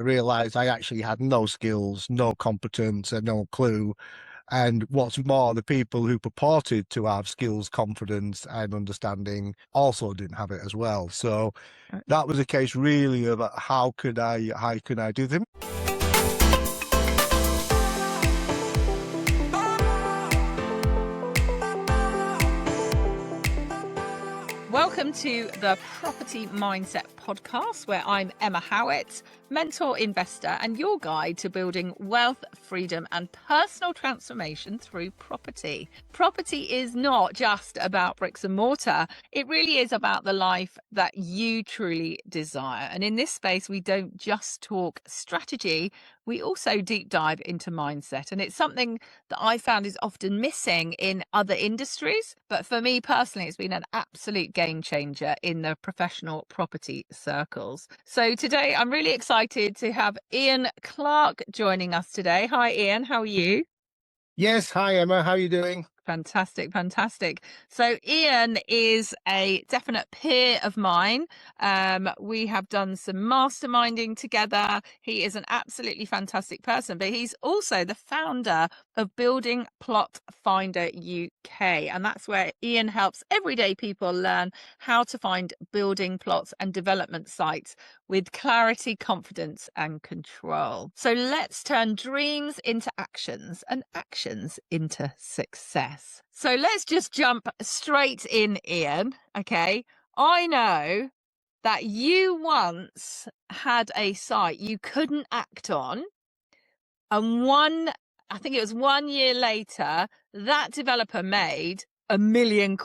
realized I actually had no skills, no competence, and no clue. And what's more, the people who purported to have skills, confidence, and understanding also didn't have it as well. So that was a case really of how could I do them? Welcome to the Property Mindset Podcast, where I'm Emma Howitt, mentor, investor, and your guide to building wealth, freedom, and personal transformation through property. Property is not just about bricks and mortar. It really is about the life that you truly desire. And in this space, we don't just talk strategy, we also deep dive into mindset. And it's something that I found is often missing in other industries. But for me personally, it's been an absolute game changer in the professional property circles. So today I'm really excited to have Ian Clark joining us today. Hi, Ian. How are you? Yes. Hi, Emma. How are you doing? Fantastic, fantastic. So Ian is a definite peer of mine. We have done some masterminding together. He is an absolutely fantastic person, but he's also the founder of Building Plot Finder UK. And that's where Ian helps everyday people learn how to find building plots and development sites with clarity, confidence, and control. So let's turn dreams into actions and actions into success. So let's just jump straight in, Ian. Okay. I know that you once had a site you couldn't act on, and I think it was 1 year later, that developer made £1 million.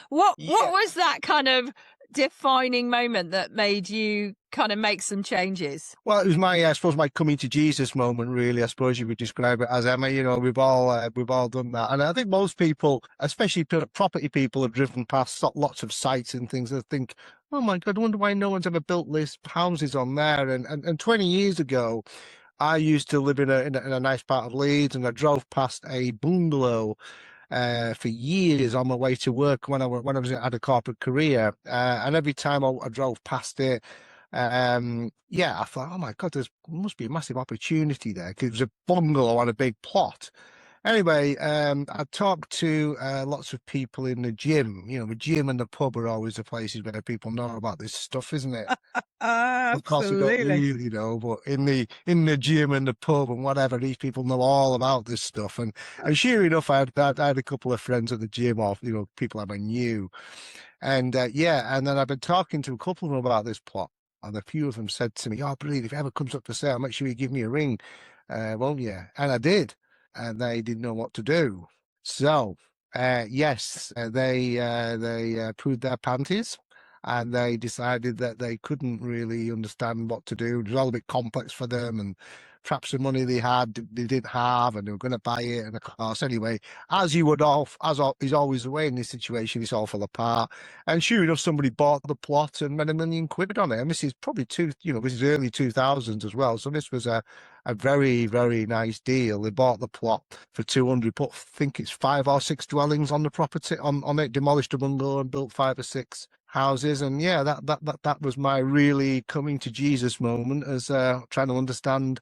What was that kind of defining moment that made you kind of make some changes? Well, it was I suppose, my coming to Jesus moment, really. I suppose you would describe it as, Emma. You know, we've all done that. And I think most people, especially property people, have driven past lots of sites and things and think, oh my God, I wonder why no one's ever built this houses on there. And 20 years ago, I used to live in a nice part of Leeds, and I drove past a bungalow for years on my way to work when I was at a corporate career, and every time I drove past it, I thought, oh my God, there must be a massive opportunity there, because it was a bungalow on a big plot. Anyway, I talked to lots of people in the gym. You know, the gym and the pub are always the places where people know about this stuff, isn't it? Of course, we don't really know, but in the gym and the pub and whatever, these people know all about this stuff. And sure enough, I had a couple of friends at the gym, or people I knew, and and then I've been talking to a couple of them about this plot, and a few of them said to me, "Oh, brilliant! If it ever comes up for sale, make sure you give me a ring, won't you?" And I did, and they didn't know what to do. So they proved their panties, and they decided that they couldn't really understand what to do. It was all a bit complex for them, and perhaps the money they had, they didn't have, and they were going to buy it. And of course, anyway, as is always the way in this situation, it's all fell apart. And sure enough, somebody bought the plot and made £1 million on it. And this is probably this is early 2000s as well. So this was a very, very nice deal. They bought the plot for 200, put, I think it's 5 or 6 dwellings on the property, on it, demolished a bungalow and built 5 or 6 houses. And yeah, that was my really coming to Jesus moment, as trying to understand,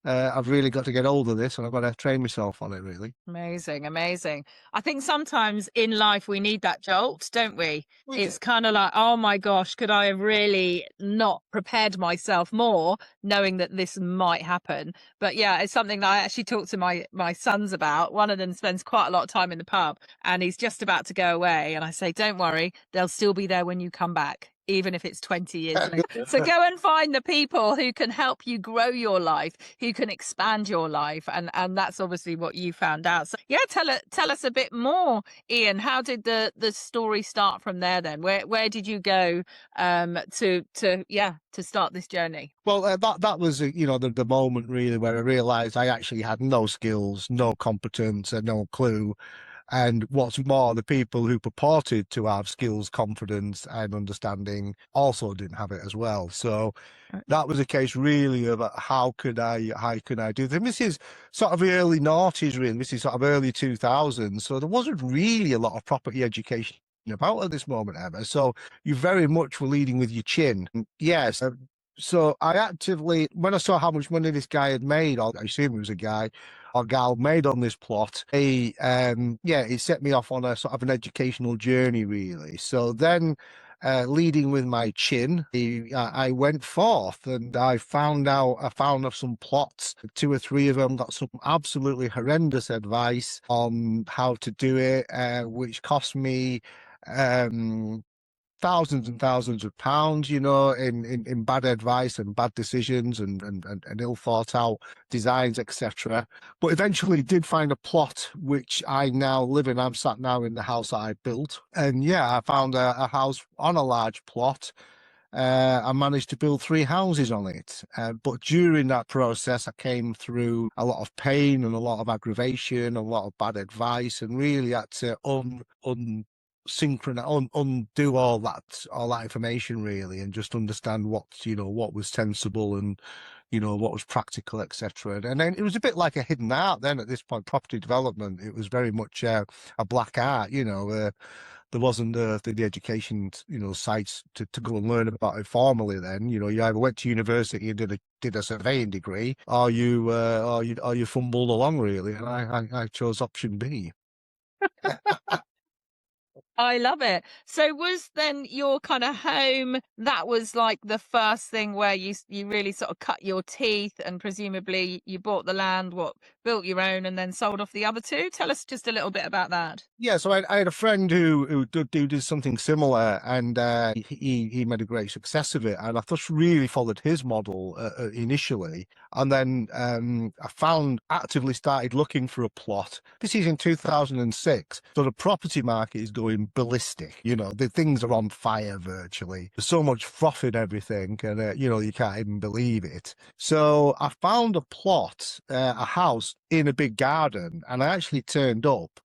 I've really got to get hold of this, and I've got to train myself on it, really. Amazing, amazing. I think sometimes in life we need that jolt, don't we? It's kind of like, oh my gosh, could I have really not prepared myself more, knowing that this might happen? But yeah, it's something that I actually talk to my sons about. One of them spends quite a lot of time in the pub, and he's just about to go away. And I say, don't worry, they'll still be there when you come back, even if it's 20 years later. So go and find the people who can help you grow your life, who can expand your life. And that's obviously what you found out. So yeah, tell us a bit more, Ian. How did the story start from there then? Where did you go to start this journey? Well, that was, the moment really where I realized I actually had no skills, no competence, and no clue. And what's more, the people who purported to have skills, confidence, and understanding also didn't have it as well. So that was a case really of how could I do them? This is sort of the early noughties, really. This is sort of early 2000s. So there wasn't really a lot of property education about at this moment, Emma. So you very much were leading with your chin. Yes, So I actively, when I saw how much money this guy had made, or I assume it was a guy or gal made on this plot, it set me off on a sort of an educational journey, really. So then, leading with my chin, I went forth and I found some plots, two or three of them, got some absolutely horrendous advice on how to do it, which cost me, thousands and thousands of pounds, in bad advice and bad decisions and ill thought out designs, etc. But eventually did find a plot which I now live in. I'm sat now in the house that I built. And yeah, I found a house on a large plot. I managed to build 3 houses on it. But during that process, I came through a lot of pain and a lot of aggravation, a lot of bad advice, and really had to undo all that information, really, and just understand what was sensible and what was practical, etc. And then it was a bit like a hidden art then at this point. Property development, it was very much a black art. There wasn't the education sites to go and learn about it formally. Then you either went to university and did a surveying degree, or you fumbled along, really. And I chose option B. I love it. So was then your kind of home, that was like the first thing where you really sort of cut your teeth, and presumably you bought the land, built your own, and then sold off the other two? Tell us just a little bit about that. Yeah, so I had a friend who did something similar, and he made a great success of it. And I just really followed his model initially, and then I actively started looking for a plot. This is in 2006, so the property market is going ballistic. The things are on fire virtually. There's so much froth in everything, and you can't even believe it. So I found a plot, a house in a big garden, and I actually turned up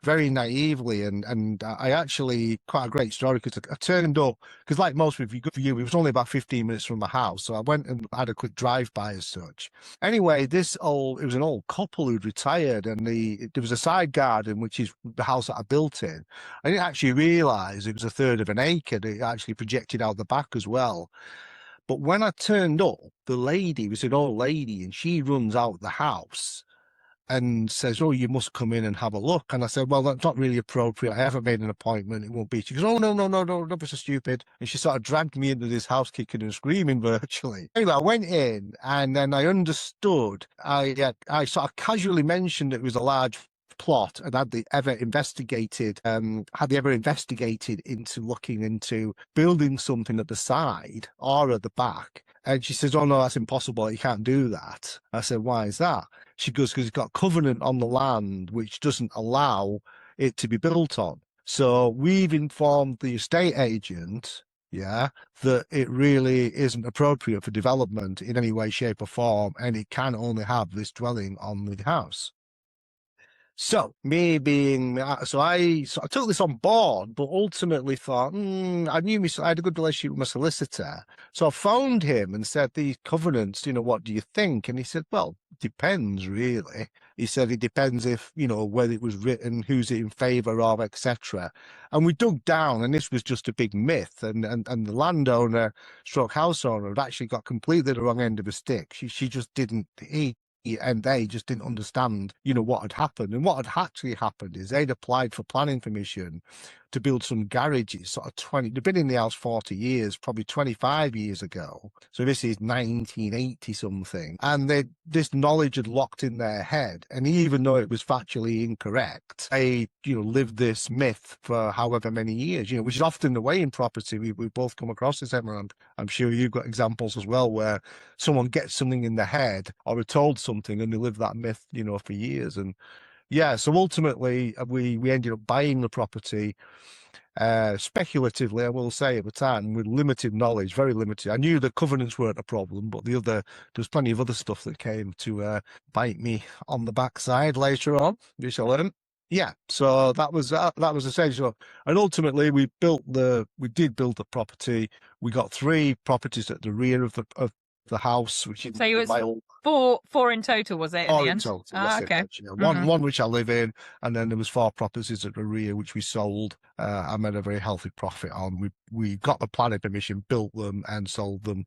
very naively, and I actually, quite a great story, because I turned up, because like most of you, good for you, it was only about 15 minutes from my house, so I went and had a quick drive-by as such. Anyway, it was an old couple who'd retired, and there was a side garden, which is the house that I built in. I didn't actually realise it was a third of an acre. It actually projected out the back as well. But when I turned up, the lady was an old lady, and she runs out the house and says, "Oh, you must come in and have a look." And I said, "Well, that's not really appropriate. I haven't made an appointment. It won't be." She goes, "Oh, no, don't be so stupid." And she sort of dragged me into this house kicking and screaming virtually. Anyway, I went in, and then I understood. I sort of casually mentioned it was a large plot, and had they ever investigated into looking into building something at the side or at the back. And she says, "Oh no, that's impossible. You can't do that." I said, "Why is that?" She goes, "Because it's got covenant on the land which doesn't allow it to be built on. So we've informed the estate agent, that it really isn't appropriate for development in any way, shape, or form, and it can only have this dwelling on the house." So I took this on board, but ultimately thought, I had a good relationship with my solicitor. So I phoned him and said, "These covenants, what do you think?" And he said, "Well, depends, really." He said, "It depends if, whether it was written, who's it in favour of, etc." And we dug down, and this was just a big myth. And the landowner stroke house owner had actually got completely the wrong end of a stick. She just didn't, and they just didn't understand, what had happened. And what had actually happened is they'd applied for planning permission to build some garages, they've been in the house 40 years, probably 25 years ago. So this is 1980 something. And this knowledge had locked in their head. And even though it was factually incorrect, they, lived this myth for however many years, which is often the way in property. We both come across this, Emma. I'm sure you've got examples as well, where someone gets something in their head or are told something and they live that myth, for years. And yeah, so ultimately we ended up buying the property speculatively, I will say, at the time, with limited knowledge, very limited. I knew the covenants weren't a problem, but there's plenty of other stuff that came to bite me on the backside later on, which I learned. Yeah, so that was essential. And ultimately we did build the property. We got 3 properties at the rear of the house, which is So it was my old four in total, was it? Four the in end? total. Okay. One which I live in, and then there was 4 properties at the rear which we sold. I made a very healthy profit on. We got the planning permission, built them, and sold them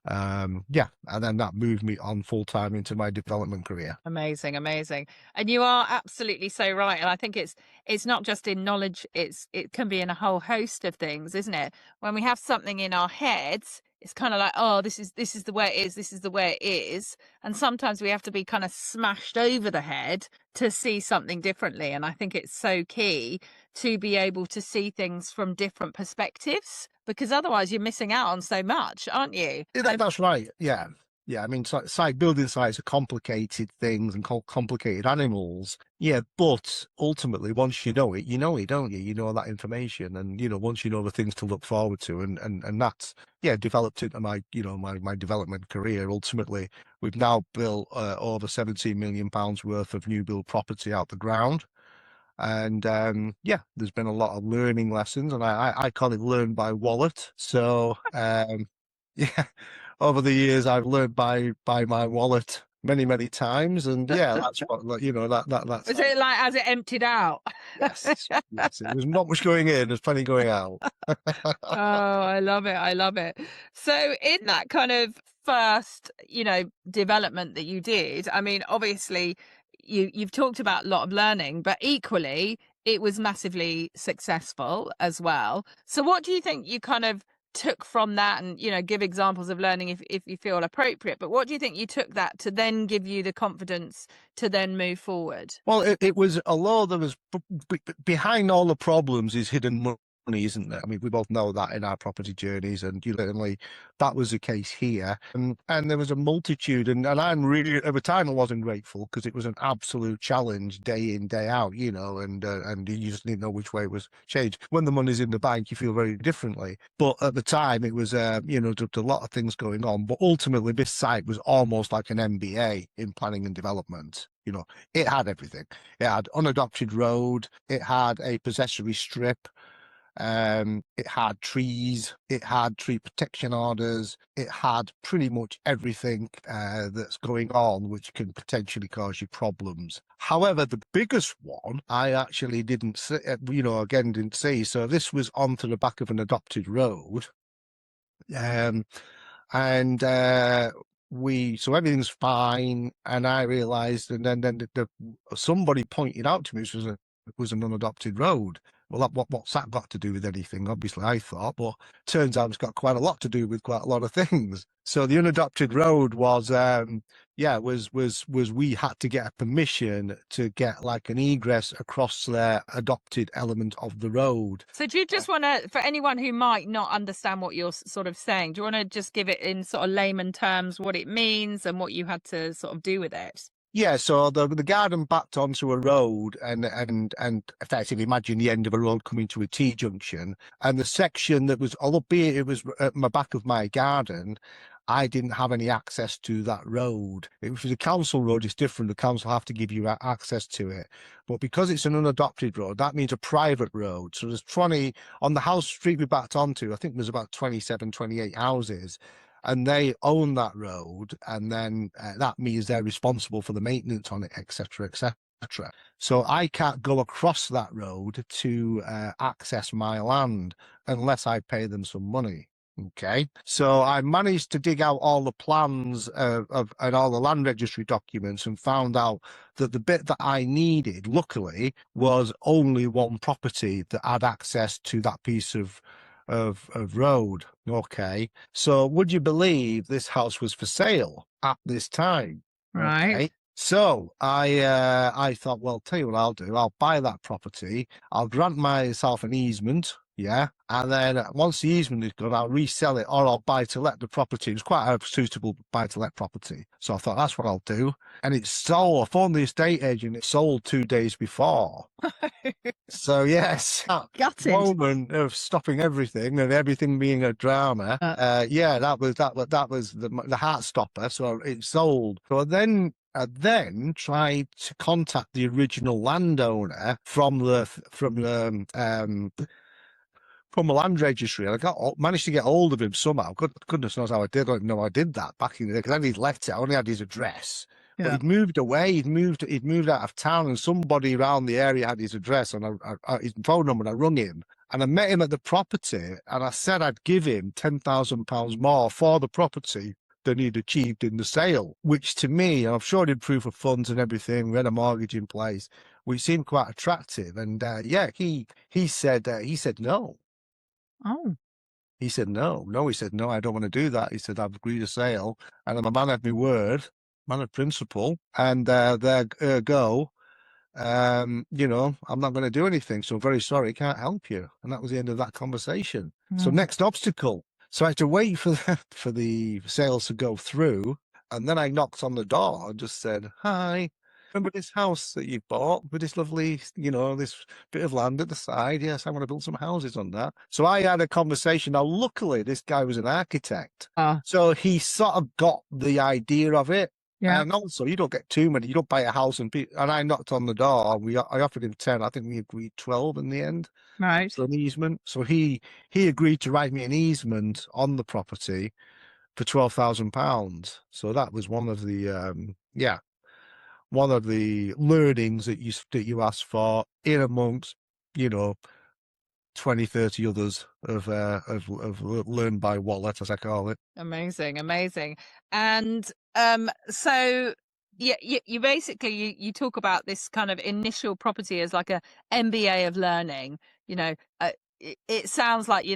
Yeah, and then that moved me on full time into my development career. Amazing, amazing. And you are absolutely so right. And I think it's not just in knowledge, it can be in a whole host of things, isn't it? When we have something in our heads, it's kind of like, oh, this is the way it is, this is the way it is. And sometimes we have to be kind of smashed over the head to see something differently. And I think it's so key to be able to see things from different perspectives, because otherwise you're missing out on so much, aren't you? That's right. Yeah. Yeah. I mean, site building sites are complicated things and complicated animals. Yeah. But ultimately, once you know it, don't you? You know that information. And, once you know the things to look forward to, and that's, yeah, developed into my, my development career. Ultimately, we've now built over £17 million worth of new build property out the ground. And yeah, there's been a lot of learning lessons, and I call it learn by wallet. So yeah, over the years I've learned by my wallet many times, and yeah, that's what that's. Was it like as it emptied out? Yes, yes. There's not much going in. There's plenty going out. Oh, I love it. I love it. So in that kind of first, development that you did, I mean, obviously you've talked about a lot of learning, but equally it was massively successful as well. So what do you think you kind of took from that, and give examples of learning if you feel appropriate, but what do you think you took that to then give you the confidence to then move forward? Well, it was, although there was behind all the problems is hidden money, isn't there? I mean, we both know that in our property journeys, and certainly that was the case here. And there was a multitude, and I'm really, at the time I wasn't grateful, because it was an absolute challenge day in, day out, and you just didn't know which way it was changed. When the money's in the bank, you feel very differently. But at the time it was, just a lot of things going on. But ultimately this site was almost like an MBA in planning and development. It had everything. It had unadopted road. It had a possessory strip. It had trees. It had tree protection orders. It had pretty much everything that's going on, which can potentially cause you problems. However, the biggest one I actually didn't see, didn't see. So this was onto the back of an adopted road. So everything's fine, and I realized, and then somebody pointed out to me it was an unadopted road. Well, what's that got to do with anything? Obviously, I thought, but turns out it's got quite a lot to do with quite a lot of things. So the unadopted road was, we had to get a permission to get like an egress across their adopted element of the road. So do you just want to, for anyone who might not understand what you're sort of saying, do you want to just give it in sort of layman terms what it means and what you had to sort of do with it? Yeah, so the garden backed onto a road, and effectively imagine the end of a road coming to a T-junction, and the section that was, albeit it was at the back of my garden, I didn't have any access to that road. If it was a council road, it's different. The council have to give you access to it. But because it's an unadopted road, that means a private road. So there's 20, on the house street we backed onto, I think there's about 27, 28 houses. And they own that road, and then that means they're responsible for the maintenance on it, etc., etc. So I can't go across that road to access my land unless I pay them some money. Okay, so I managed to dig out all the plans and all the land registry documents, and found out that the bit that I needed, luckily, was only one property that had access to that piece of road. Okay, so would you believe this house was for sale at this time? Right. Okay. So I thought, well, tell you what I'll do. I'll buy that property. I'll grant myself an easement. Yeah. And then once the easement is gone, I'll resell it, or I'll buy to let the property. It was quite a suitable buy to let property. So I thought, that's what I'll do. And it sold. I phoned the estate agent. It sold 2 days before. So yes, that moment of stopping everything and everything being a drama. That was the heart stopper. So it sold. So I then tried to contact the original landowner from the land registry, and I managed to get hold of him somehow. Goodness knows how I did. I don't even know I did that back in the day, because I had his letter, I only had his address. Yeah. But he'd moved away. He'd moved out of town, and somebody around the area had his address and his phone number. And I rung him, And I met him at the property, and I said I'd give him £10,000 more for the property than he'd achieved in the sale, which to me, and I've showed him proof of funds and everything. We had a mortgage in place, which seemed quite attractive. And he said no. Oh, He said no. He said no. I don't want to do that. He said I've agreed a sale, and I'm a man of my word, man of principle, and there go. I'm not going to do anything. So very sorry, can't help you. And that was the end of that conversation. So next obstacle. So I had to wait for for the sales to go through. And then I knocked on the door and just said, hi, remember this house that you bought with this lovely, this bit of land at the side? Yes, I want to build some houses on that. So I had a conversation. Now, luckily, this guy was an architect. So he sort of got the idea of it. yeah. And also, you don't get too many. You don't buy a house and I knocked on the door. I offered him 10. I think we agreed 12 in the end. Right. For an easement. So he agreed to write me an easement on the property for £12,000. So that was one of the one of the learnings that you asked for in amongst 20, 30 others of learn by wallet, as I call it. Amazing, amazing. And so you basically you talk about this kind of initial property as like a MBA of learning. It sounds like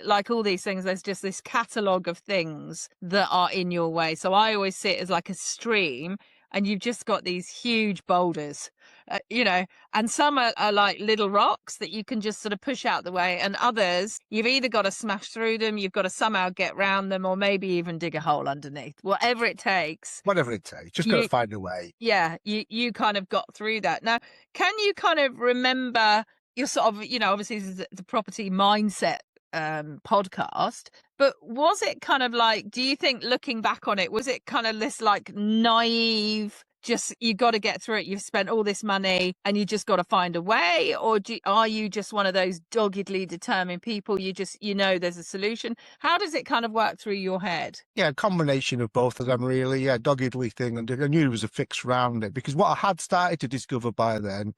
like all these things, there's just this catalogue of things that are in your way. So I always see it as like a stream, and you've just got these huge boulders, and some are like little rocks that you can just sort of push out the way, and others you've either got to smash through them, you've got to somehow get round them, or maybe even dig a hole underneath. Whatever it takes, just got to find a way. Yeah, you kind of got through that. Now, can you kind of remember your sort of, obviously this is the Property Mindset podcast, but was it kind of like, do you think looking back on it, was it kind of this like naive, just you got to get through it, you've spent all this money and you just got to find a way? Or are you just one of those doggedly determined people, there's a solution? How does it kind of work through your head? Yeah, a combination of both of them, really. Yeah, doggedly thing. And I knew there was a fix around it, because what I had started to discover by then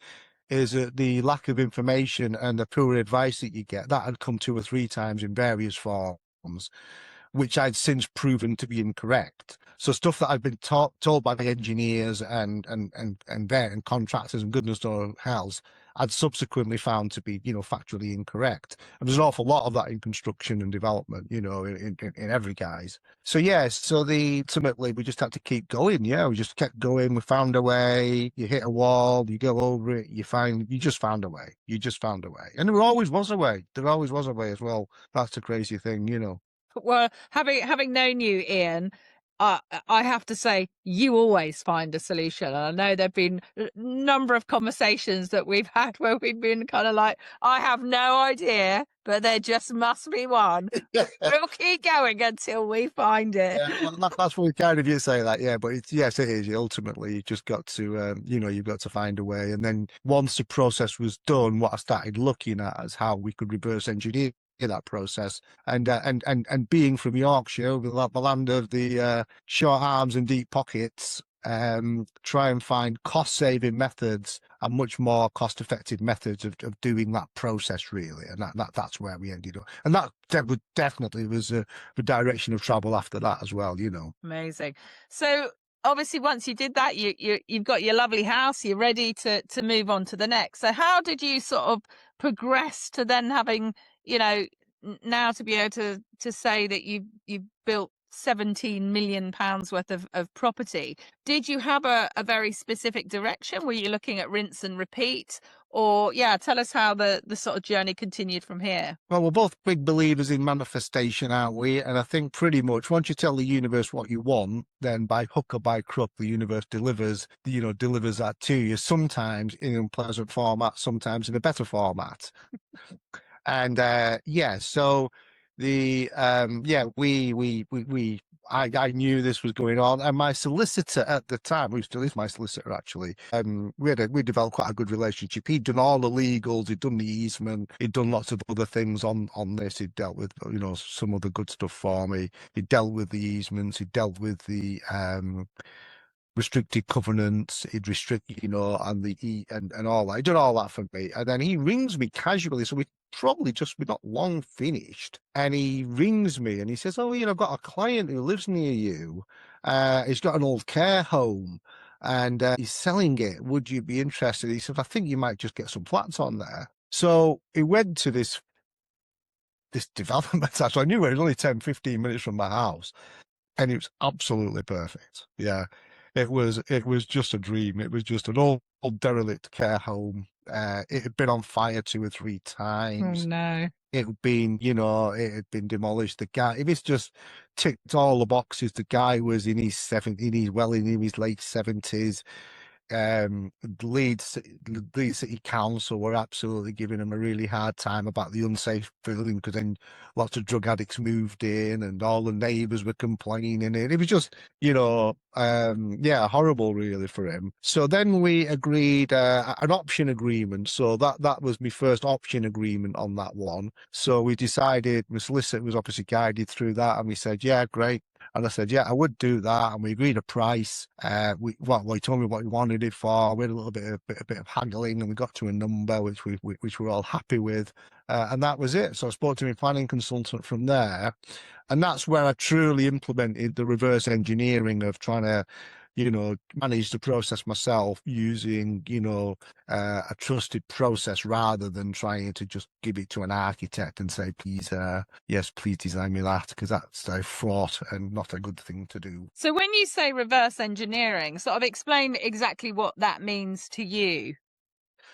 is that the lack of information and the poor advice that you get, that had come 2 or 3 times in various forms, which I'd since proven to be incorrect. So stuff that I'd been told by the engineers and contractors and goodness knows how else, I'd subsequently found to be, factually incorrect. And there's an awful lot of that in construction and development, in every guise. So ultimately we just had to keep going. Yeah, we just kept going. We found a way. You hit a wall, you go over it, you just found a way. You just found a way. And there always was a way. There always was a way as well. That's the crazy thing, Well, having known you, Ian, I have to say you always find a solution. And I know there've been a number of conversations that we've had where we've been kind of like, I have no idea, but there just must be one. We'll keep going until we find it. Yeah, well, that's really kind of you to say that. Yeah, but yes, it is. Ultimately, you just got to, you've got to find a way. And then once the process was done, what I started looking at is how we could reverse engineer that process, and being from Yorkshire, the land of the short arms and deep pockets, try and find cost-saving methods and much more cost-effective methods of doing that process, really. And that's where we ended up. And that definitely was the direction of travel after that as well, Amazing. So obviously once you did that, you've got your lovely house, you're ready to move on to the next. So how did you sort of progress to then having, now to be able to say that you've built £17 million worth of property? Did you have a very specific direction? Were you looking at rinse and repeat? Or tell us how the sort of journey continued from here. Well, we're both big believers in manifestation, aren't we? And I think pretty much once you tell the universe what you want, then by hook or by crook, the universe delivers that to you, sometimes in an unpleasant format, sometimes in a better format. And so the I knew this was going on, and my solicitor at the time, who still is my solicitor actually, we developed quite a good relationship. He'd done all the legals, he'd done the easement, he'd done lots of other things on this. He'd dealt with some other good stuff for me. He dealt with the easements, he dealt with the restricted covenants, he'd restrict, and and all that. He did all that for me. And then he rings me casually. So we're not long finished. And he rings me and he says, "Oh, I've got a client who lives near you. He's got an old care home and he's selling it. Would you be interested?" He said, "I think you might just get some flats on there." So he went to this development. So I knew it was only 10, 15 minutes from my house. And it was absolutely perfect. Yeah. It was just a dream. It was just an old derelict care home. It had been on fire 2 or 3 Oh times. no. It had been, it had been demolished. The guy, if it's just ticked all the boxes, the guy was in his late 70s. Leeds City Council were absolutely giving him a really hard time about the unsafe building, because then lots of drug addicts moved in and all the neighbours were complaining, and it was just, horrible really for him. So then we agreed an option agreement. So that was my first option agreement on that one. So we decided, my solicitor was obviously guided through that, and we said, yeah, great. And I said, yeah, I would do that. And we agreed a price. He told me what he wanted it for. We had a little bit of haggling, and we got to a number which we're all happy with. And that was it. So I spoke to my planning consultant from there. And that's where I truly implemented the reverse engineering of trying to, manage the process myself using, a trusted process, rather than trying to just give it to an architect and say, please, yes, please design me that, because that's a fraught and not a good thing to do. So when you say reverse engineering, sort of explain exactly what that means to you.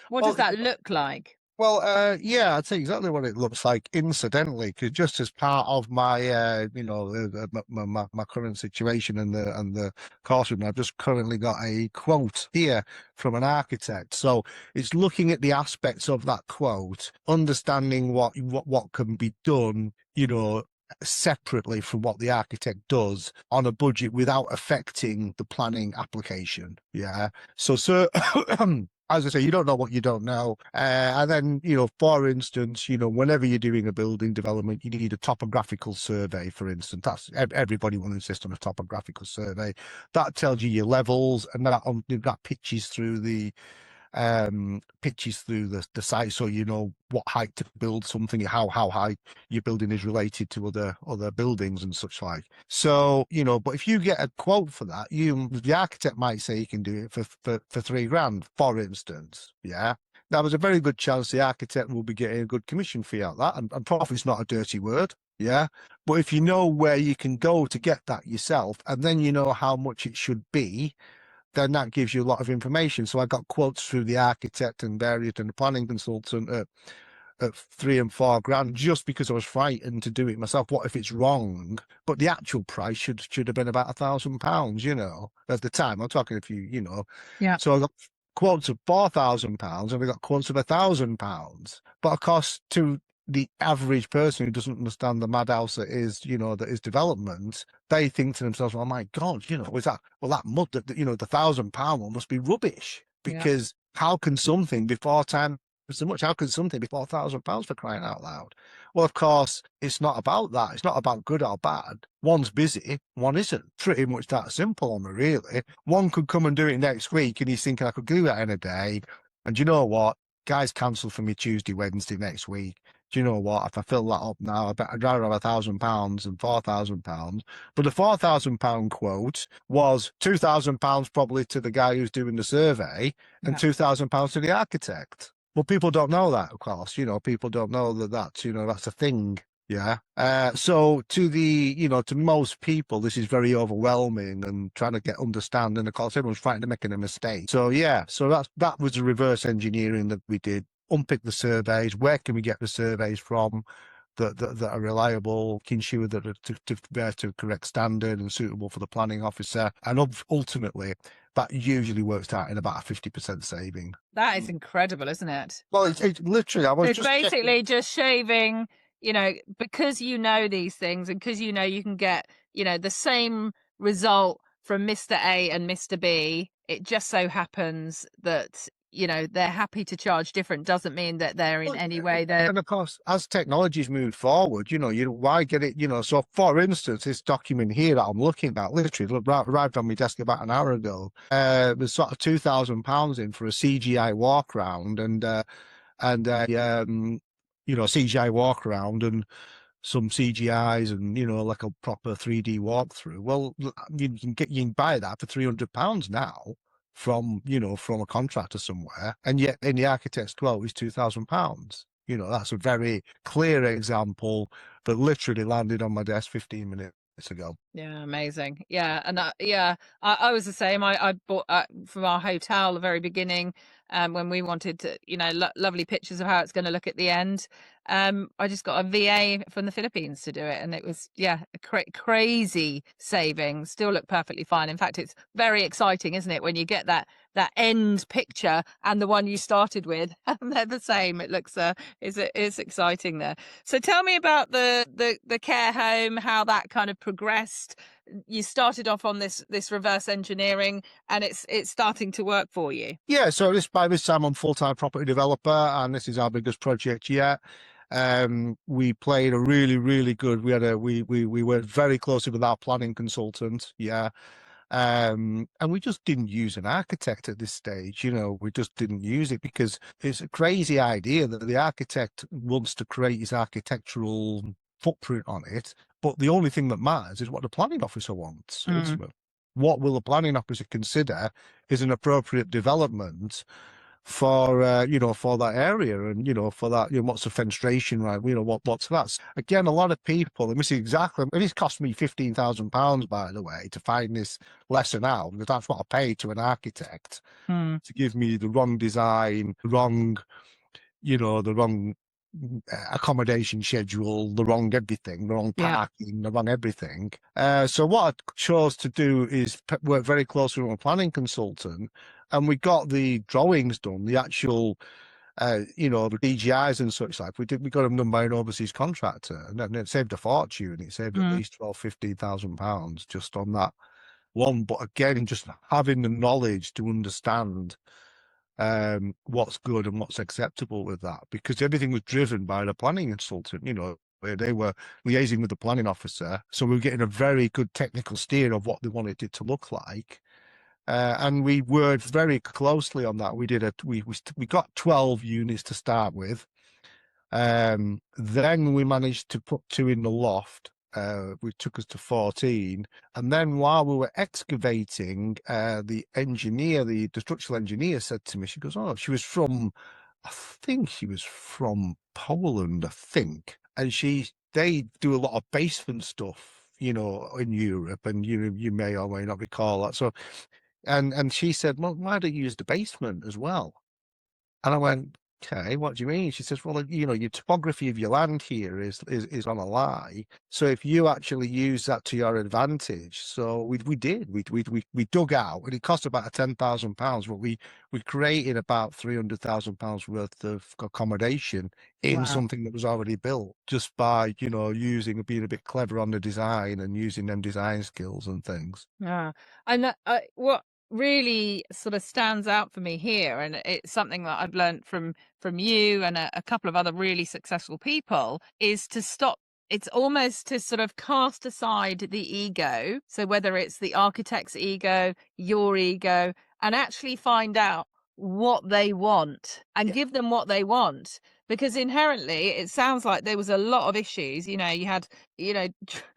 What does that look like? Well, I'd say exactly what it looks like, incidentally, because just as part of my, my current situation and the course room, I've just currently got a quote here from an architect. So it's looking at the aspects of that quote, understanding what can be done, separately from what the architect does on a budget without affecting the planning application. Yeah. So as I say, you don't know what you don't know. And then, for instance, whenever you're doing a building development, you need a topographical survey, for instance. That's everybody will insist on a topographical survey. That tells you your levels, and that pitches through the site, so you know what height to build something, how high your building is related to other buildings and such like. So, but if you get a quote for that, the architect might say you can do it for £3,000, for instance. Yeah. Now, there's a very good chance the architect will be getting a good commission fee out of that, and profit's not a dirty word. Yeah. But if you know where you can go to get that yourself, and then you know how much it should be, then that gives you a lot of information. So I got quotes through the architect and the planning consultant at £3,000 and £4,000, just because I was frightened to do it myself. What if it's wrong? But the actual price should have been about £1,000, at the time. I'm talking a few, Yeah. So I got quotes of £4,000 and we got quotes of £1,000. But of course, to the average person who doesn't understand the madhouse that is, that is development, they think to themselves, "Oh my God, that mud that, the £1,000 one must be rubbish." Because how can something be 4 times so much? How can something be £4,000, for crying out loud? Well, of course, it's not about that. It's not about good or bad. One's busy, one isn't. Pretty much that simple, really. One could come and do it next week, and he's thinking, I could do that in a day. And you know what? Guys cancelled for me Tuesday, Wednesday next week. Do you know what? If I fill that up now, I'd rather have £1,000 than £4,000. But the £4,000 quote was £2,000 probably to the guy who's doing the survey, and £2,000 to the architect. Well, people don't know that, of course. People don't know that's a thing. Yeah. So to most people, this is very overwhelming and trying to understand. And of course, everyone's frightened of making a mistake. So yeah, so that was the reverse engineering that we did. Unpick the surveys. Where can we get the surveys from that are reliable, ensure that are to correct standard and suitable for the planning officer? And ultimately, that usually works out in about a 50% saving. That is incredible, isn't it? Well, it's literally, it's basically just shaving, because these things, and because you can get, the same result from Mr. A and Mr. B. It just so happens that you know, they're happy to charge different doesn't mean that they're in any way they're. And of course, as technology's moved forward, you know, why get it, you know, so for instance, this document here that I'm looking at, literally arrived on my desk about an hour ago, was sort of £2,000 in for a CGI walk around and you know, CGI walk around and some CGIs and, you know, like a proper 3D walkthrough. Well, you can buy that for £300 now from, you know, from a contractor somewhere, and yet in the architect's quote is £2,000. You know, that's a very clear example that literally landed on my desk 15 minutes ago. Yeah, amazing. Yeah, and I was the same. I bought from our hotel the very beginning, when we wanted to, you know, lovely pictures of how it's going to look at the end. I just got a VA from the Philippines to do it, and it was a crazy saving. Still look perfectly fine. In fact, it's very exciting, isn't it, when you get that end picture and the one you started with, and they're the same. It looks it's exciting there. So tell me about the care home, how that kind of progressed. You started off on this reverse engineering, and it's starting to work for you. Yeah, so by this time I'm full-time property developer, and this is our biggest project yet. We played a really good. We worked very closely with our planning consultant. Yeah. And we just didn't use an architect at this stage. You know, we just didn't use it because it's a crazy idea that the architect wants to create his architectural footprint on it, but the only thing that matters is what the planning officer wants. What will the planning officer consider is an appropriate development for you know, for that area, and you know, for that, you know, what's the fenestration, right? You know, what's that? Again, a lot of people, and this is exactly, and it's cost me £15,000, by the way, to find this lesson out, because that's what I paid to an architect to give me the wrong design, the wrong accommodation schedule, the wrong everything, the wrong parking, the wrong everything. So what I chose to do is work very closely with a planning consultant, and we got the drawings done, the actual, you know, the DGIs and such like. We got them done by an overseas contractor, and it saved a fortune. It saved at least £12,000-15,000 just on that one. But again, just having the knowledge to understand what's good and what's acceptable with that, because everything was driven by the planning consultant. You know, they were liaising with the planning officer, so we were getting a very good technical steer of what they wanted it to look like. And we worked very closely on that. We got 12 units to start with. Then we managed to put 2 in the loft, which took us to 14. And then while we were excavating, the structural engineer said to me, she goes, oh, I think she was from Poland, I think. And they do a lot of basement stuff, you know, in Europe, and you may or may not recall that. So, and she said, well, why don't you use the basement as well? And I went, okay, what do you mean? She says, well, you know, your topography of your land here is on a lie. So if you actually use that to your advantage, so we did. We dug out, and it cost about £10,000, but we created about £300,000 worth of accommodation in something that was already built, just by, you know, being a bit clever on the design and using them design skills and things. Yeah, and what really sort of stands out for me here, and it's something that I've learned from you and a couple of other really successful people, is to stop. It's almost to sort of cast aside the ego. So whether it's the architect's ego, your ego, and actually find out what they want and give them what they want. Because inherently, it sounds like there was a lot of issues. You know, you had, you know,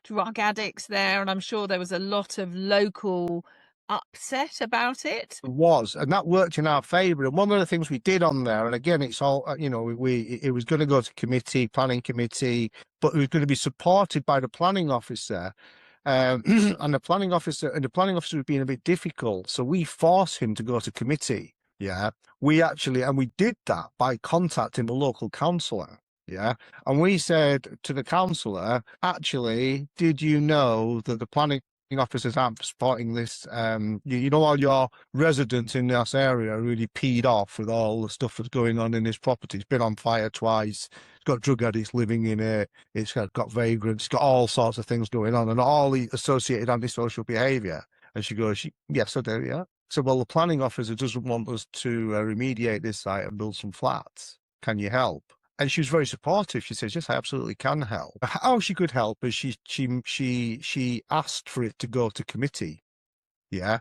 drug addicts there, and I'm sure there was a lot of local upset about it. It was, and that worked in our favour. And one of the things we did on there, and again, it's all, you know, it was going to go to planning committee, but it was going to be supported by the planning officer. And the planning officer was being a bit difficult, so we forced him to go to committee. Yeah, we did that by contacting the local councillor. Yeah, and we said to the councillor, actually, did you know that the planning officers aren't supporting this? You know, all your residents in this area are really peed off with all the stuff that's going on in this property. It's been on fire twice. It's got drug addicts living in it. It's got vagrants. It's got all sorts of things going on, and all the associated antisocial behaviour. And she goes, yes, I do, yeah. So, well, the planning officer doesn't want us to remediate this site and build some flats. Can you help? And she was very supportive. She says, yes, I absolutely can help. How she could help is she asked for it to go to committee. Yeah.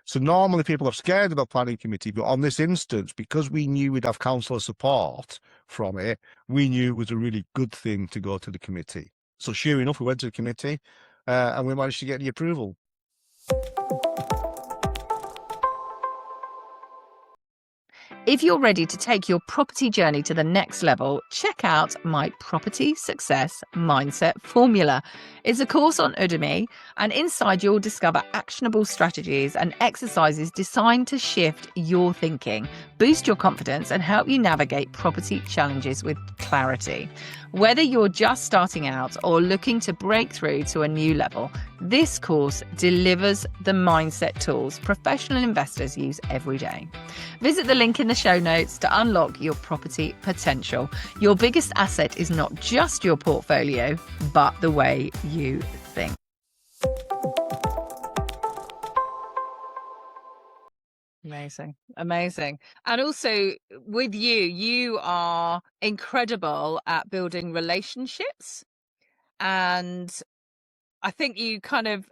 So normally people are scared of a planning committee, but on this instance, because we knew we'd have councillor support from it, we knew it was a really good thing to go to the committee. So sure enough, we went to the committee and we managed to get the approval. If you're ready to take your property journey to the next level, check out my Property Success Mindset Formula. It's a course on Udemy, and inside you'll discover actionable strategies and exercises designed to shift your thinking, boost your confidence, and help you navigate property challenges with clarity. Whether you're just starting out or looking to break through to a new level, this course delivers the mindset tools professional investors use every day. Visit the link in the show notes to unlock your property potential. Your biggest asset is not just your portfolio, but the way you think. Amazing. Amazing. And also with you, you are incredible at building relationships. And I think you kind of,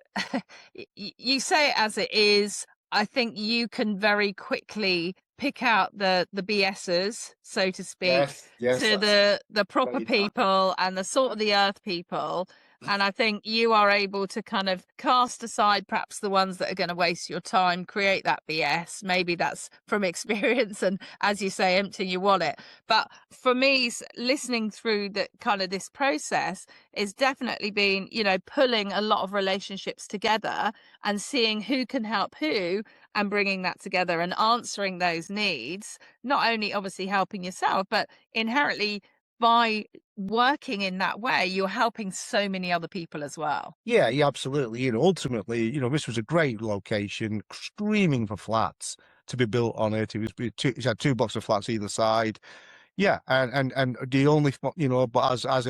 you say it as it is. I think you can very quickly pick out the BSers, so to speak, to the proper people and the salt of the earth people. And I think you are able to kind of cast aside perhaps the ones that are going to waste your time, create that BS. Maybe that's from experience and, as you say, emptying your wallet. But for me, listening through the kind of this process is definitely been, you know, pulling a lot of relationships together and seeing who can help who and bringing that together and answering those needs, not only obviously helping yourself, but inherently by working in that way, you're helping so many other people as well. Yeah, absolutely. You know, ultimately, you know, this was a great location, screaming for flats to be built on it. It had 2 blocks of flats either side. Yeah, and the only, you know, but as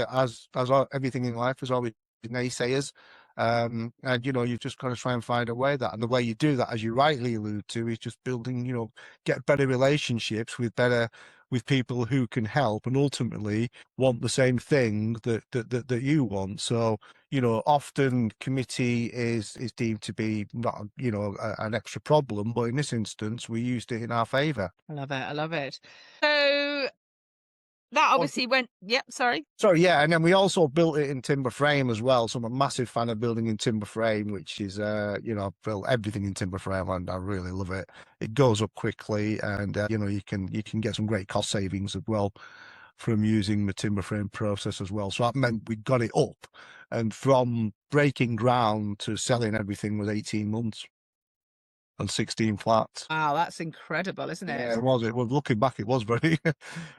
everything in life, there's always naysayers, and you know, you've just got to try and find a way that, and the way you do that, as you rightly allude to, is just building, you know, get better relationships with people who can help and ultimately want the same thing that you want. So, you know, often committee is deemed to be not, you know, an extra problem, but in this instance, we used it in our favour. I love it. I love it. So that obviously went, yep, sorry. Sorry, yeah, and then we also built it in timber frame as well. So I'm a massive fan of building in timber frame, which is, you know, I've built everything in timber frame and I really love it. It goes up quickly and, you know, you can get some great cost savings as well from using the timber frame process as well. So that meant we got it up, and from breaking ground to selling everything was 18 months. And 16 flats. Wow, that's incredible, isn't it? Yeah, it was. It was, looking back, it was very,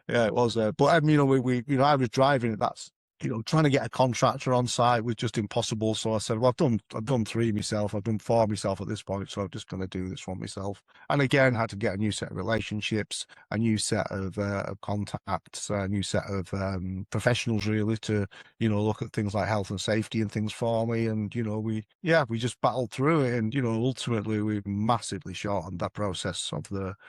yeah, it was. But you know, we, you know, I was driving it. That's, you know, trying to get a contractor on site was just impossible. So I said, well, I've done 3 myself. I've done 4 myself at this point. So I'm just going to do this one myself. And again, had to get a new set of relationships, a new set of contacts, a new set of professionals really to, you know, look at things like health and safety and things for me. And, you know, we just battled through it. And, you know, ultimately we massively shortened that process of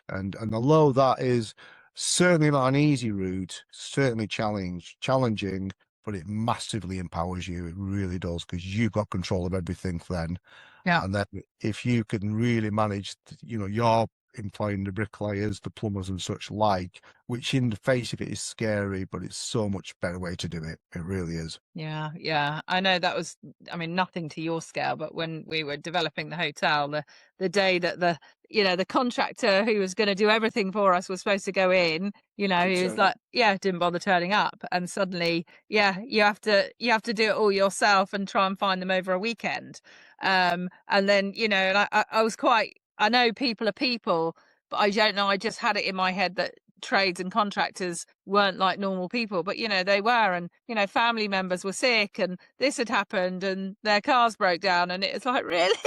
and although that is certainly not an easy route, certainly challenging, but it massively empowers you. It really does, because you've got control of everything then. Yeah. And then if you can really manage, you know, you're employing the bricklayers, the plumbers and such like, which in the face of it is scary, but it's so much better way to do it. It really is. Yeah, yeah. I know that was, I mean, nothing to your scale, but when we were developing the hotel, the day that the contractor who was going to do everything for us was supposed to go in, you know, he was like, yeah, didn't bother turning up. And suddenly, yeah, you have to do it all yourself and try and find them over a weekend. And then, you know, and I was quite, I know people are people, but I don't know, I just had it in my head that trades and contractors weren't like normal people, but you know they were, and you know family members were sick and this had happened and their cars broke down, and it's like, really?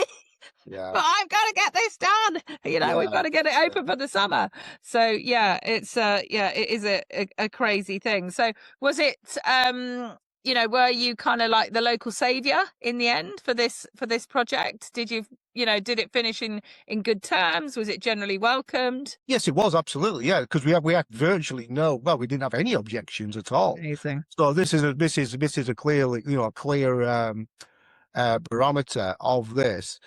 Yeah. But I've got to get this done, you know. We've got to get it open for the summer. So yeah, it's it is a crazy thing. So was it you know, were you kind of like the local savior in the end for this project? Did you did it finish in good terms? Was it generally welcomed? Yes, it was absolutely, yeah, because we had virtually we didn't have any objections at all. Amazing. So this is a clearly, a clear barometer of this.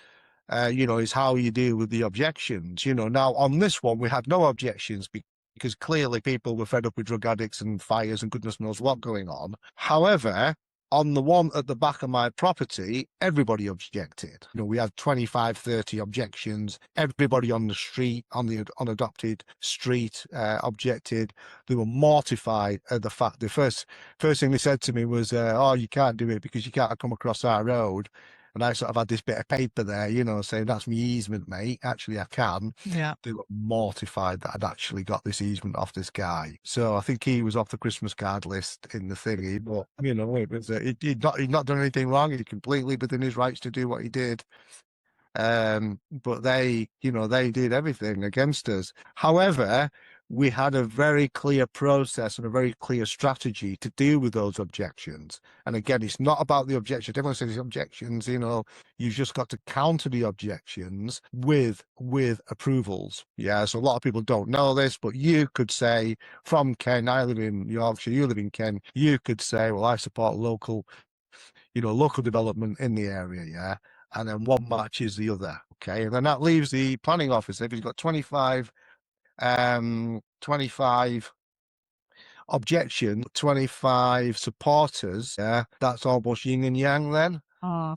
Is how you deal with the objections. Now on this one, we had no objections because clearly people were fed up with drug addicts and fires and goodness knows what going on. However, on the one at the back of my property, everybody objected. We had 25, 30 objections. Everybody on the street, on the unadopted street, objected. They were mortified at the fact. The first thing they said to me was, "Oh, you can't do it because you can't come across our road." And I sort of had this bit of paper there, saying that's my easement, mate. Actually, I can. Yeah. They were mortified that I'd actually got this easement off this guy. So I think he was off the Christmas card list in the thingy. But, it was, he'd not done anything wrong. He's completely within his rights to do what he did. But they did everything against us. However, we had a very clear process and a very clear strategy to deal with those objections. And again, it's not about the objections. Everyone says objections, you've just got to counter the objections with approvals. Yeah. So a lot of people don't know this, but you could say, from Ken, I live in Yorkshire, you live in Kent, you could say, well, I support local development in the area. Yeah. And then one matches the other. Okay. And then that leaves the planning officer. If he's got 25 objection, 25 supporters, yeah, that's almost yin and yang then.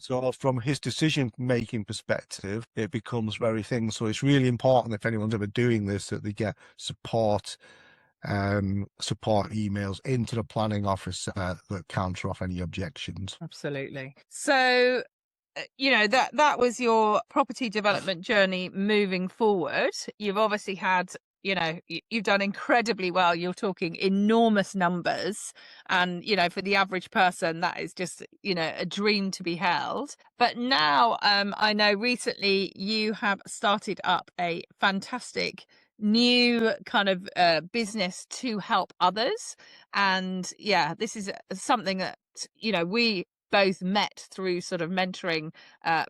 So from his decision-making perspective, it becomes very thin. So it's really important, if anyone's ever doing this, that they get support emails into the planning office that counter off any objections. Absolutely. So that was your property development journey moving forward. You've obviously had, you've done incredibly well. You're talking enormous numbers, and for the average person, that is just a dream to be held. But now I know recently you have started up a fantastic new kind of business to help others, and this is something that we both met through sort of mentoring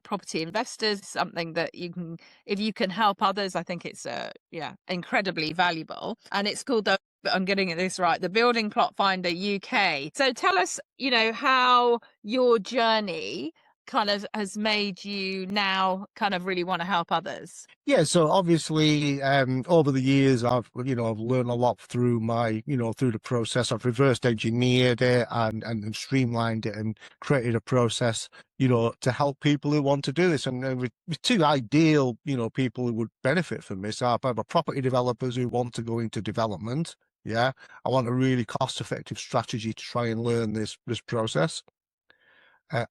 property investors. Something that if you can help others, I think it's incredibly valuable. And it's called I'm getting this right, the Building Plot Finder UK. So tell us, how your journey kind of has made you now kind of really want to help others. Yeah, so obviously over the years I've learned a lot through through the process. I've reversed engineered it and streamlined it and created a process to help people who want to do this. And with two ideal people who would benefit from this are property developers who want to go into development. Yeah, I want a really cost-effective strategy to try and learn this process.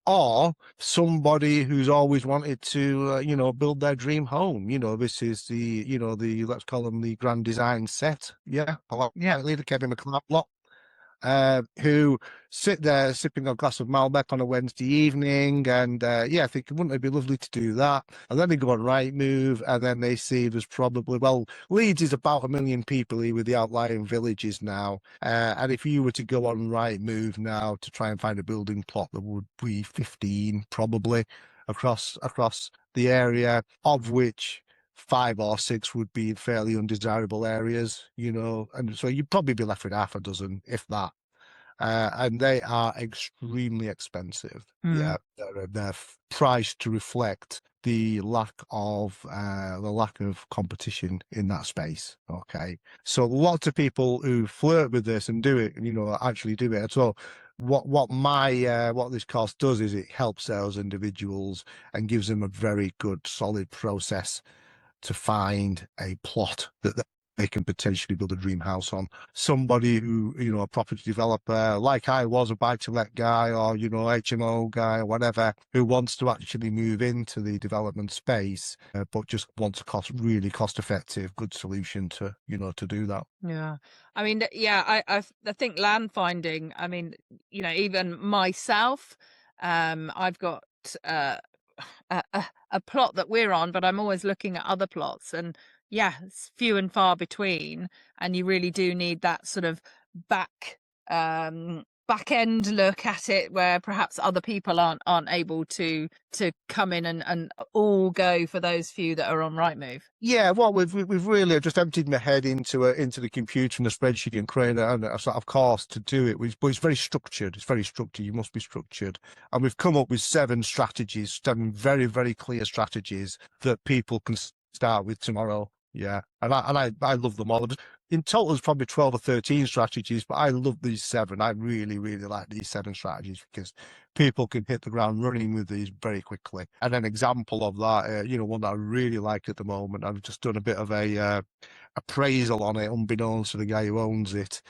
Or somebody who's always wanted to, build their dream home. This is the let's call them the grand design set. Yeah, the Kevin McLeod lot. Who sit there sipping a glass of Malbec on a Wednesday evening, and I think wouldn't it be lovely to do that? And then they go on Rightmove, and then they see there's probably Leeds is about 1 million people here with the outlying villages now, and if you were to go on Rightmove now to try and find a building plot, there would be 15 probably across the area, of which 5 or 6 would be in fairly undesirable areas, and so you'd probably be left with half a dozen, if that. And they are extremely expensive. Yeah, they're priced to reflect the lack of competition in that space. Okay, so lots of people who flirt with this and do it, actually do it. So what this course does is it helps those individuals and gives them a very good, solid process to find a plot that they can potentially build a dream house on. Somebody who, a property developer, like I was, a buy-to-let guy, or, HMO guy, or whatever, who wants to actually move into the development space, but just wants a really cost-effective, good solution to do that. Yeah. I mean, I think land finding, I mean, even myself, I've got a plot that we're on, but I'm always looking at other plots, and it's few and far between, and you really do need that sort of back back end look at it where perhaps other people aren't able to come in and all go for those few that are on Rightmove? Yeah, well, we've really just emptied my head into the computer and the spreadsheet and created a sort of course to do it. But it's very structured. It's very structured. You must be structured, and we've come up with 7 strategies, 7 very, very clear strategies that people can start with tomorrow. Yeah, and I love them all. In total, there's probably 12 or 13 strategies, but I love these 7. I really, really like these 7 strategies because people can hit the ground running with these very quickly. And an example of that, one that I really like at the moment, I've just done a bit of a appraisal on it, unbeknownst to the guy who owns it,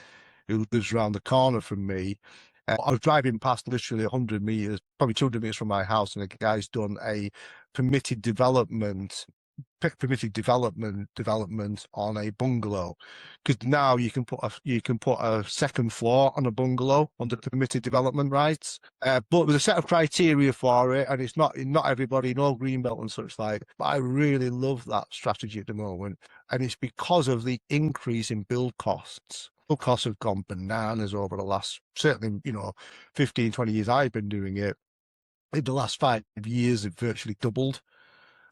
who lives around the corner from me. I was driving past literally 100 meters, probably 200 meters from my house, and the guy's done a permitted development on a bungalow, because now you can put a second floor on a bungalow under permitted development rights, but there's a set of criteria for it, and it's not everybody, no greenbelt and such like. But I really love that strategy at the moment, and it's because of the increase in build costs. Build costs have gone bananas over the last, certainly 15, 20 years I've been doing it. In the last 5 years it virtually doubled.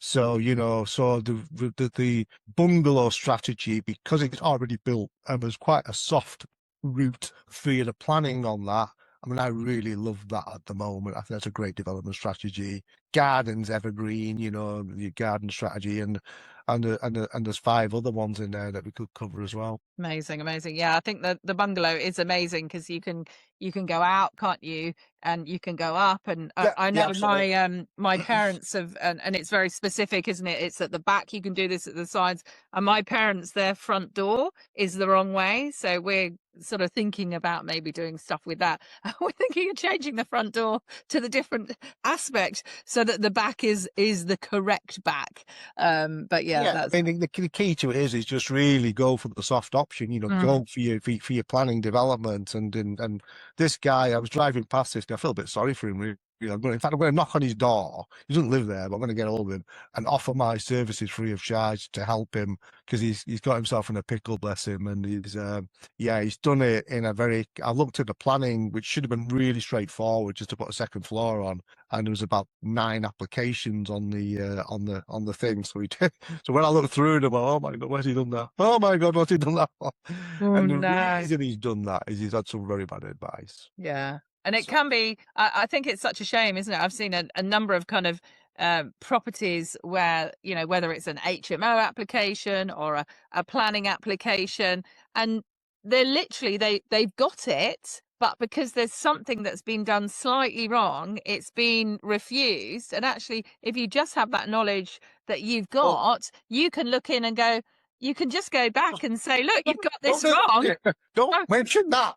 So, the bungalow strategy, because it's already built and there's quite a soft route for the planning on that. I mean, I really love that at the moment. I think that's a great development strategy. Gardens evergreen, your garden strategy, and there's 5 other ones in there that we could cover as well. Amazing. Yeah, I think the bungalow is amazing because you can go out, can't you? And you can go up. And I know my parents have, and it's very specific, isn't it? It's at the back. You can do this at the sides. And my parents, their front door is the wrong way, so we're sort of thinking about maybe doing stuff with that. We're thinking of changing the front door to the different aspect so that the back is the correct back. But that's... I mean, the key to it is just really go for the soft option. Go for your planning development. And this guy, I was driving past this guy, I feel a bit sorry for him. In fact, I'm going to knock on his door. He doesn't live there, but I'm going to get hold of him and offer my services free of charge to help him, because he's got himself in a pickle, bless him. And he's done it in a very. I looked at the planning, which should have been really straightforward, just to put a second floor on, and there was about 9 applications on the thing. So he did. So when I looked through them, oh my God, where's he done that? Oh my God, what's he done that for? And the reason he's done that is he's had some very bad advice. Yeah. And it can be, I think it's such a shame, isn't it? I've seen a number of kind of properties where, whether it's an HMO application or a planning application, and they're literally, they've got it, but because there's something that's been done slightly wrong, it's been refused. And actually, if you just have that knowledge that you've got, you can look in and go, you can just go back and say, look, you've got this wrong. Don't mention that.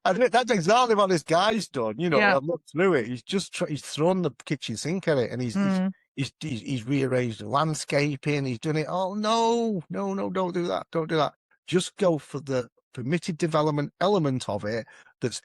And that's exactly what this guy's done. I looked through it. He's thrown the kitchen sink at it, and he's rearranged the landscaping. He's done it. Oh, no, don't do that. Don't do that. Just go for the permitted development element of it,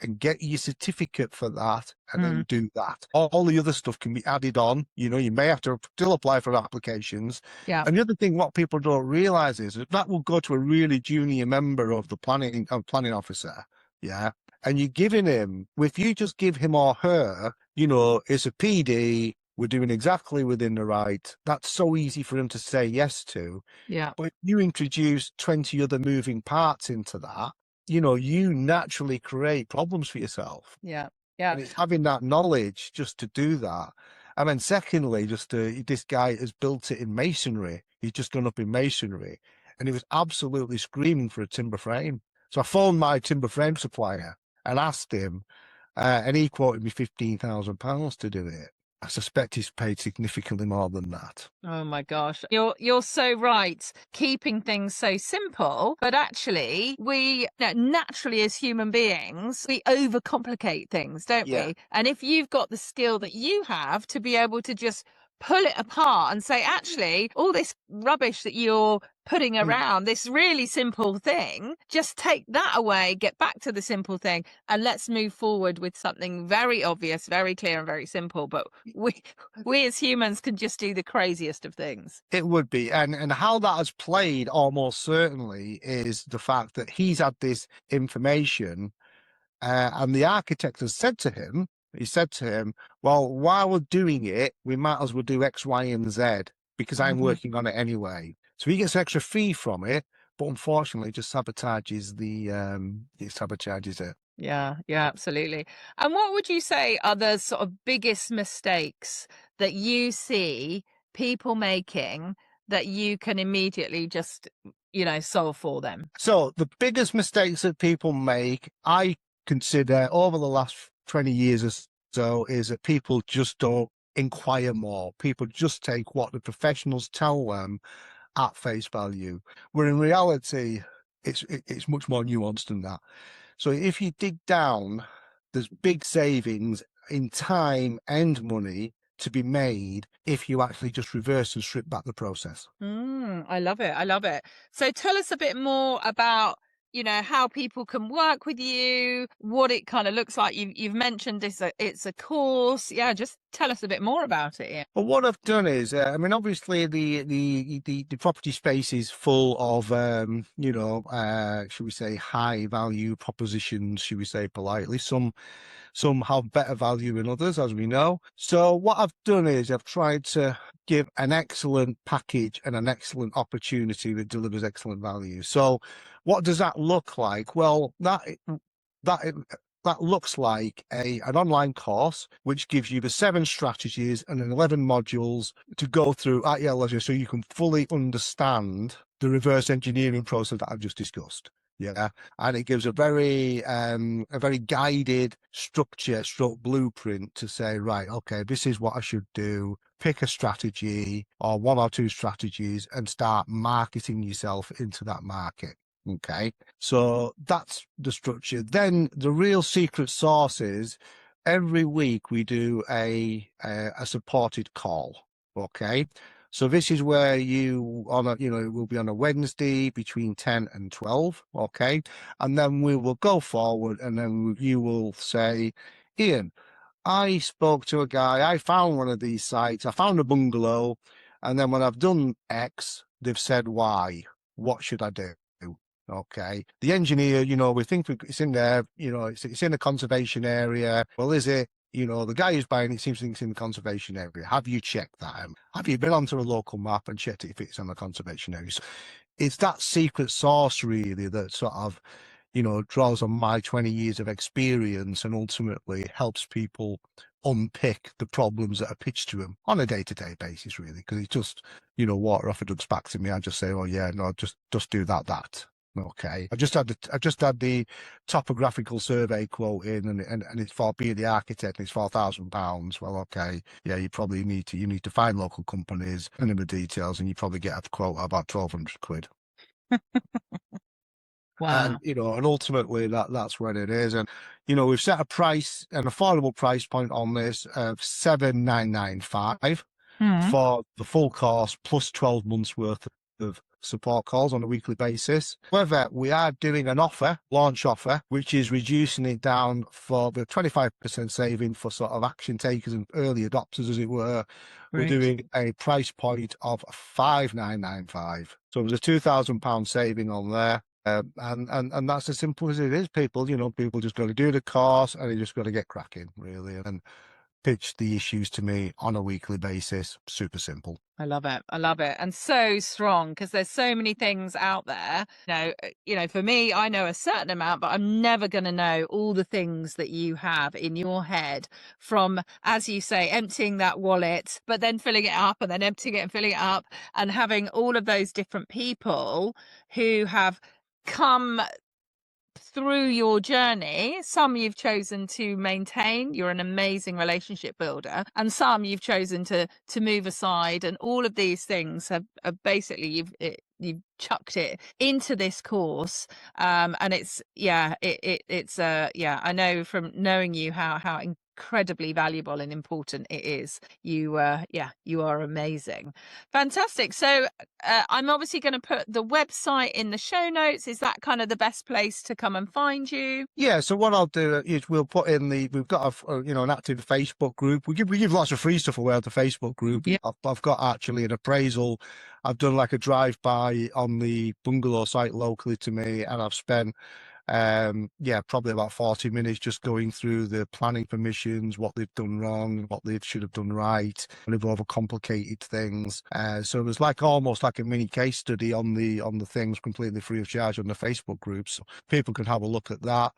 and get your certificate for that, and then do that. All the other stuff can be added on. You may have to still apply for applications. Yeah. And the other thing, what people don't realize is that will go to a really junior member of the planning officer. Yeah. And you're giving him, if you just give him or her, it's a PD, we're doing exactly within the right. That's so easy for him to say yes to. Yeah. But if you introduce 20 other moving parts into that, you naturally create problems for yourself. Yeah. Yeah. And it's having that knowledge just to do that. And then secondly, this guy has built it in masonry. He's just gone up in masonry, and he was absolutely screaming for a timber frame. So I phoned my timber frame supplier and asked him, and he quoted me £15,000 to do it. I suspect he's paid significantly more than that. Oh my gosh. You're so right. Keeping things so simple, but actually we naturally as human beings, we overcomplicate things, don't we? And if you've got the skill that you have to be able to just pull it apart and say, actually, all this rubbish that you're putting around this really simple thing, just take that away, get back to the simple thing, and let's move forward with something very obvious, very clear, and very simple. But we as humans can just do the craziest of things. It would be. And how that has played almost certainly is the fact that he's had this information And the architect has said to him, well, while we're doing it, we might as well do X, Y, and Z because I'm working on it anyway. So he gets an extra fee from it, but unfortunately it just sabotages it. Yeah, absolutely. And what would you say are the sort of biggest mistakes that you see people making that you can immediately just, solve for them? So the biggest mistakes that people make, I consider over the last 20 years or so, is that people just don't inquire more. People just take what the professionals tell them at face value, where in reality, it's much more nuanced than that. So if you dig down, there's big savings in time and money to be made if you actually just reverse and strip back the process. I love it. I love it. So tell us a bit more about, how people can work with you, what it kind of looks like. You've mentioned it's a course. Yeah, just tell us a bit more about it. Yeah. Well, what I've done is, obviously the property space is full of, should we say, high value propositions, should we say politely. Some have better value than others, as we know. So what I've done is I've tried to give an excellent package and an excellent opportunity that delivers excellent value. So what does that look like? Well, that looks like an online course which gives you the 7 strategies and 11 modules to go through at your leisure so you can fully understand the reverse engineering process that I've just discussed. Yeah, and it gives a very guided structure, blueprint to say, right, okay, this is what I should do. Pick a strategy or 1 or 2 strategies and start marketing yourself into that market. Okay, so that's the structure. Then the real secret sauce is every week we do a supported call. Okay, so this is where it will be on a Wednesday between 10 and 12. Okay, and then we will go forward, and then you will say, Ian, I spoke to a guy. I found one of these sites. I found a bungalow, and then when I've done X, they've said Y. What should I do? Okay. The engineer, we think it's in there, it's in a conservation area. Well, is it? The guy who's buying it seems to think it's in the conservation area. Have you checked that? Have you been onto a local map and checked it if it's on the conservation area? So it's that secret sauce, really, that sort of, draws on my 20 years of experience and ultimately helps people unpick the problems that are pitched to them on a day-to-day basis, really. Because it's just, water off a duck's back to me. I just say, oh yeah, no, just do that. Okay, I just had the topographical survey quote in, and it's for being the architect, and it's £4,000. Well, okay, yeah, you probably need to find local companies and in the details, and you probably get a quote of about £1,200. Wow. And and ultimately that's what it is. And we've set an affordable price point on this of $7,995 for the full course plus 12 months worth of support calls on a weekly basis. However, we are doing an launch offer, which is reducing it down for the 25% saving for sort of action takers and early adopters, as it were. We're doing a price point of $5,995. So there's a £2,000 saving on there. And that's as simple as it is. People just got to do the course, and they just got to get cracking, really, and pitch the issues to me on a weekly basis. Super simple. I love it. I love it. And so strong, because there's so many things out there. For me, I know a certain amount, but I'm never going to know all the things that you have in your head from, as you say, emptying that wallet, but then filling it up and then emptying it and filling it up, and having all of those different people who have come through your journey. Some you've chosen to maintain, you're an amazing relationship builder, and some you've chosen to move aside, and all of these things have basically you've chucked it into this course, and it's I know from knowing you how incredibly valuable and important it is. You are amazing. Fantastic. So I'm obviously going to put the website in the show notes. Is that kind of the best place to come and find you? Yeah, so what I'll do is we'll put in we've got an active Facebook group. We give lots of free stuff away on the Facebook group. Yeah. I've got actually an appraisal. I've done like a drive-by on the bungalow site locally to me, and I've spent Yeah, probably about 40 minutes just going through the planning permissions, what they've done wrong, what they should have done right, and they've overcomplicated things. So it was like almost like a mini case study on the things, completely free of charge on the Facebook groups. So people can have a look at that.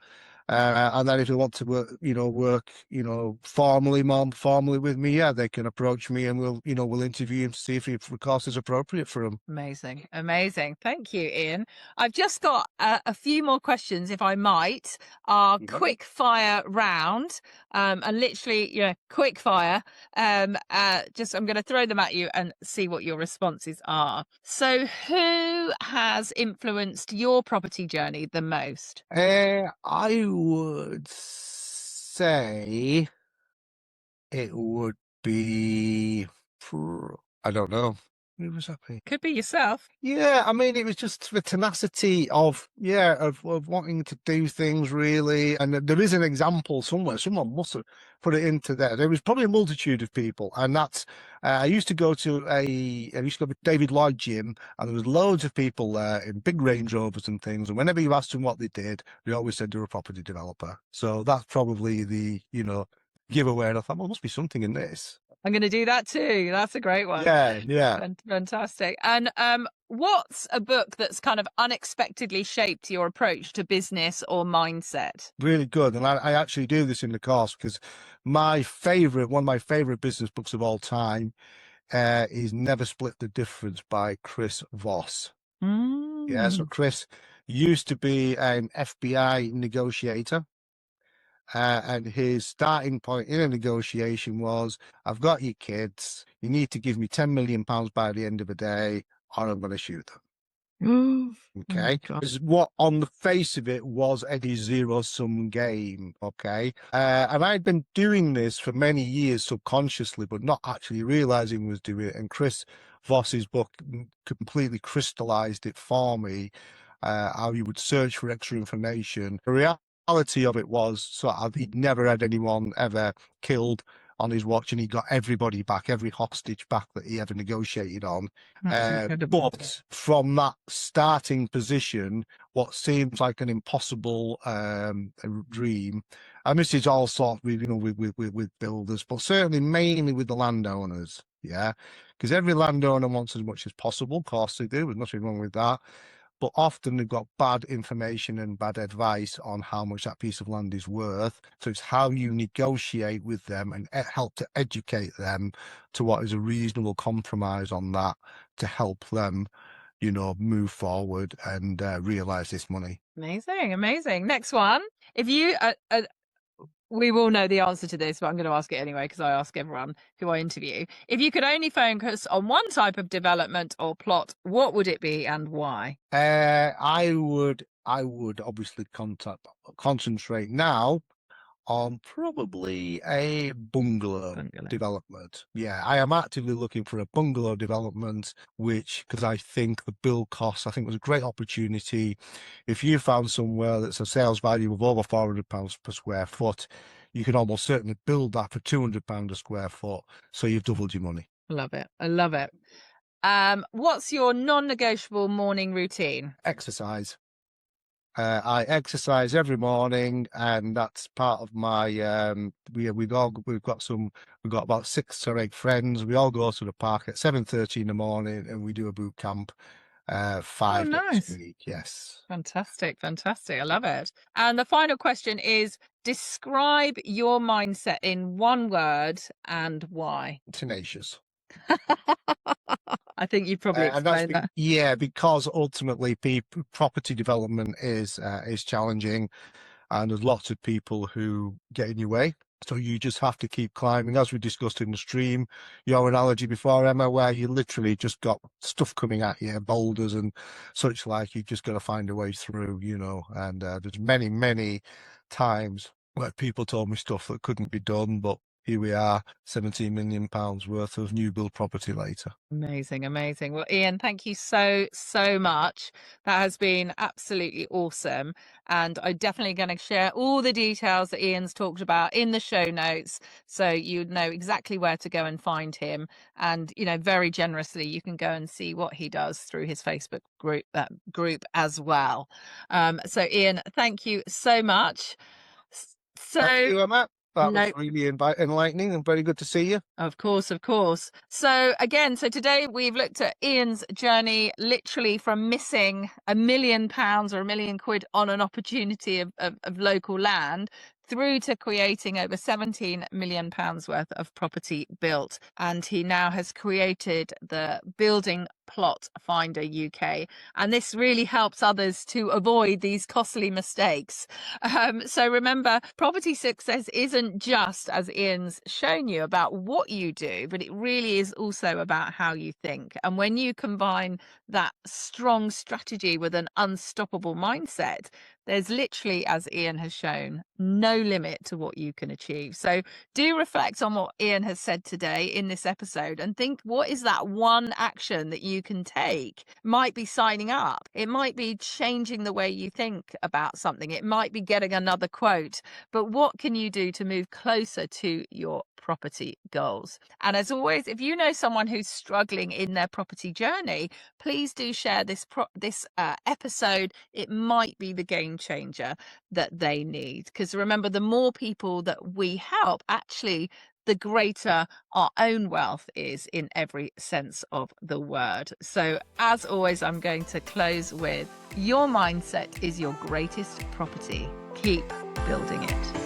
And then if they want to work, more formally with me, yeah, they can approach me and we'll interview and see if the course is appropriate for them. Amazing. Amazing. Thank you, Ian. I've just got a few more questions, if I might. Our quick fire round, and literally, quick fire. I'm going to throw them at you and see what your responses are. So who has influenced your property journey the most? I would say it would be, I don't know. Who was that? Could be yourself. Yeah, I mean, it was just the tenacity of wanting to do things really. And there is an example somewhere. Someone must have put it into there. There was probably a multitude of people, and that's I used to go to David Lloyd gym, and there was loads of people there in big Range Rovers and things. And whenever you asked them what they did, they always said they were a property developer. So that's probably the giveaway. And I thought, well, must be something in this. I'm going to do that too. That's a great one. Yeah. Fantastic. And what's a book that's kind of unexpectedly shaped your approach to business or mindset? Really good. And I actually do this in the course because one of my favorite business books of all time is Never Split the Difference by Chris Voss. Yeah, so Chris used to be an FBI negotiator. And his starting point in a negotiation was, I've got your kids, you need to give me £10 million by the end of the day, or I'm going to shoot them. Okay. What on the face of it was a zero-sum game. Okay. And I'd been doing this for many years subconsciously, but not actually realizing I was doing it. And Chris Voss's book completely crystallized it for me, how you would search for extra information. The reality of it was, he'd never had anyone ever killed on his watch, and he got everybody back, every hostage back that he ever negotiated on. But from that starting position, what seems like an impossible dream, and this is all sort of with builders, but certainly mainly with the landowners, yeah, because every landowner wants as much as possible. Of course they do, there's nothing wrong with that. But often they've got bad information and bad advice on how much that piece of land is worth. So it's how you negotiate with them and help to educate them to what is a reasonable compromise on that to help them, move forward and realize this money. Amazing. Next one. If you, we will know the answer to this, but I'm going to ask it anyway because I ask everyone who I interview. If you could only focus on one type of development or plot, what would it be and why? I would obviously concentrate now on probably a bungalow development. Yeah, I am actively looking for a bungalow development, because I think the build cost, I think was a great opportunity. If you found somewhere that's a sales value of over £400 per square foot, you can almost certainly build that for £200 a square foot. So you've doubled your money. I love it. What's your non-negotiable morning routine? Exercise. I exercise every morning, and that's part of my. We've got about 6 or 8 friends. We all go to the park at 7:30 in the morning, and we do a boot camp. 5 days a week. Yes. Fantastic. I love it. And the final question is: describe your mindset in one word and why. Tenacious. I think you probably explained that. Yeah, because ultimately, property development is challenging, and there's lots of people who get in your way. So you just have to keep climbing, as we discussed in the stream. Your analogy before, Emma, where you literally just got stuff coming at you, boulders and such like. You've just got to find a way through, And there's many times where people told me stuff that couldn't be done, but here we are, £17 million worth of new build property later. Amazing, amazing. Well, Ian, thank you so, so much. That has been absolutely awesome. And I'm definitely going to share all the details that Ian's talked about in the show notes, so you know exactly where to go and find him. And, you know, very generously, you can go and see what he does through his Facebook group as well. So Ian, thank you so much. Thank you, Emma. That was No, really enlightening and very good to see you. of course, of course. So again, so today we've looked at Ian's journey, literally from missing £1 million or £1 million on an opportunity of local land, through to creating over £17 million worth of property built. And he now has created the Building Plot Finder UK. And this really helps others to avoid these costly mistakes. So remember, property success isn't just, as Ian's shown you, about what you do, but it really is also about how you think. And when you combine that strong strategy with an unstoppable mindset, there's literally, as Ian has shown, no limit to what you can achieve. So do reflect on what Ian has said today in this episode and think, what is that one action that you can take? It might be signing up. It might be changing the way you think about something. It might be getting another quote. But what can you do to move closer to your property goals? And as always, if you know someone who's struggling in their property journey, please do share this episode. It might be the game changer that they need. Because remember, the more people that we help, actually, the greater our own wealth is in every sense of the word. So as always, I'm going to close with, your mindset is your greatest property. Keep building it.